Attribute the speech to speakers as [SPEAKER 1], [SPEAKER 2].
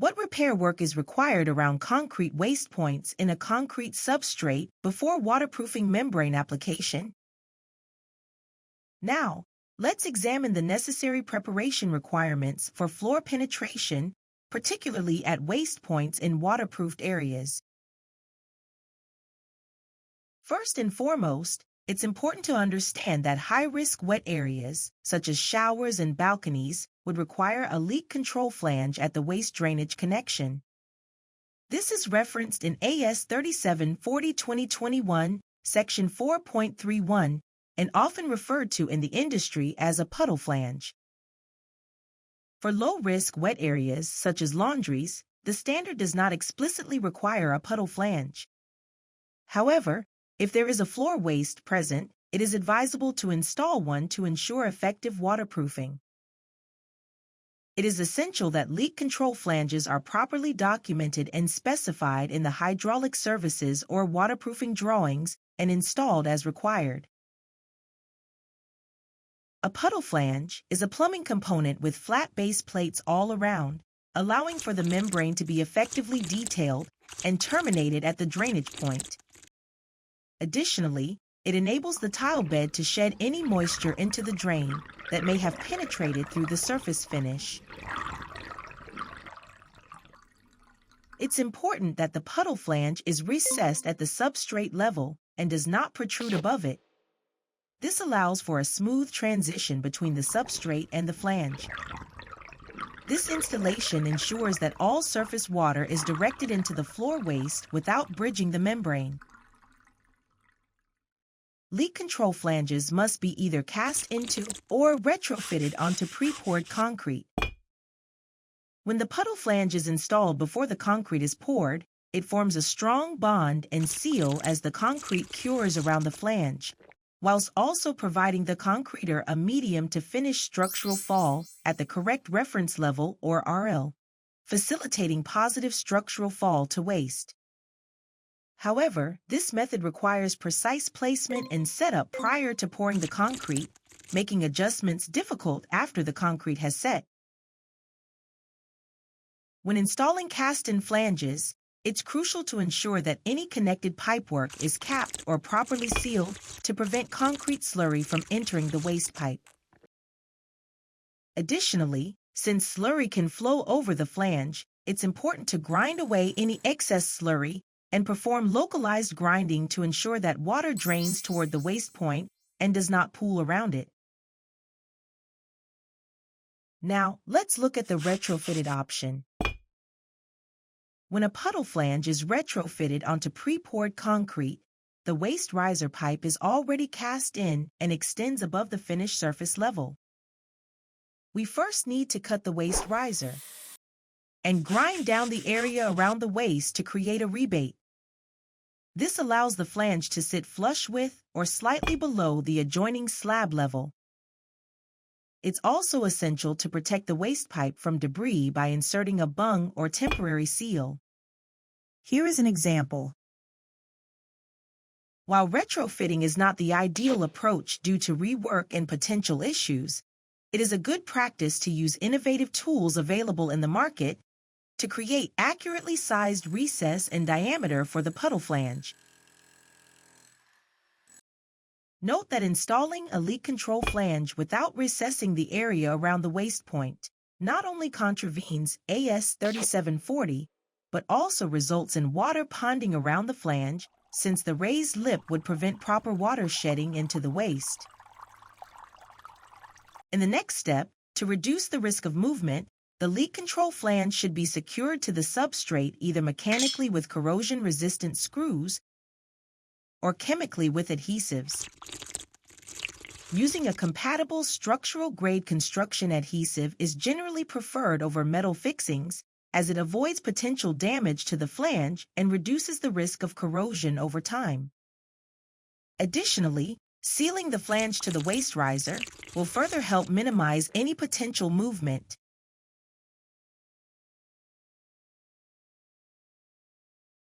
[SPEAKER 1] What repair work is required around concrete waste points in a concrete substrate before waterproofing membrane application? Now, let's examine the necessary preparation requirements for floor penetration, particularly at waste points in waterproofed areas. First and foremost, it's important to understand that high-risk wet areas, such as showers and balconies, would require a leak control flange at the waste drainage connection. This is referenced in AS 3740-2021, Section 4.31, and often referred to in the industry as a puddle flange. For low-risk wet areas, such as laundries, the standard does not explicitly require a puddle flange. However, if there is a floor waste present, it is advisable to install one to ensure effective waterproofing. It is essential that leak control flanges are properly documented and specified in the hydraulic services or waterproofing drawings and installed as required. A puddle flange is a plumbing component with flat base plates all around, allowing for the membrane to be effectively detailed and terminated at the drainage point. Additionally, it enables the tile bed to shed any moisture into the drain that may have penetrated through the surface finish. It's important that the puddle flange is recessed at the substrate level and does not protrude above it. This allows for a smooth transition between the substrate and the flange. This installation ensures that all surface water is directed into the floor waste without bridging the membrane. Leak control flanges must be either cast into or retrofitted onto pre-poured concrete. When the puddle flange is installed before the concrete is poured, it forms a strong bond and seal as the concrete cures around the flange, whilst also providing the concreter a medium to finish structural fall at the correct reference level or RL, facilitating positive structural fall to waste. However, this method requires precise placement and setup prior to pouring the concrete, making adjustments difficult after the concrete has set. When installing cast-in flanges, it's crucial to ensure that any connected pipework is capped or properly sealed to prevent concrete slurry from entering the waste pipe. Additionally, since slurry can flow over the flange, it's important to grind away any excess slurry and perform localized grinding to ensure that water drains toward the waste point and does not pool around it. Now, let's look at the retrofitted option. When a puddle flange is retrofitted onto pre-poured concrete, the waste riser pipe is already cast in and extends above the finished surface level. We first need to cut the waste riser and grind down the area around the waste to create a rebate. This allows the flange to sit flush with or slightly below the adjoining slab level. It's also essential to protect the waste pipe from debris by inserting a bung or temporary seal. Here is an example. While retrofitting is not the ideal approach due to rework and potential issues, it is a good practice to use innovative tools available in the market to create accurately sized recess and diameter for the puddle flange. Note that installing a leak control flange without recessing the area around the waste point not only contravenes AS 3740, but also results in water ponding around the flange, since the raised lip would prevent proper water shedding into the waste. In the next step, to reduce the risk of movement, the leak control flange should be secured to the substrate either mechanically with corrosion-resistant screws or chemically with adhesives. Using a compatible structural-grade construction adhesive is generally preferred over metal fixings, as it avoids potential damage to the flange and reduces the risk of corrosion over time. Additionally, sealing the flange to the waste riser will further help minimize any potential movement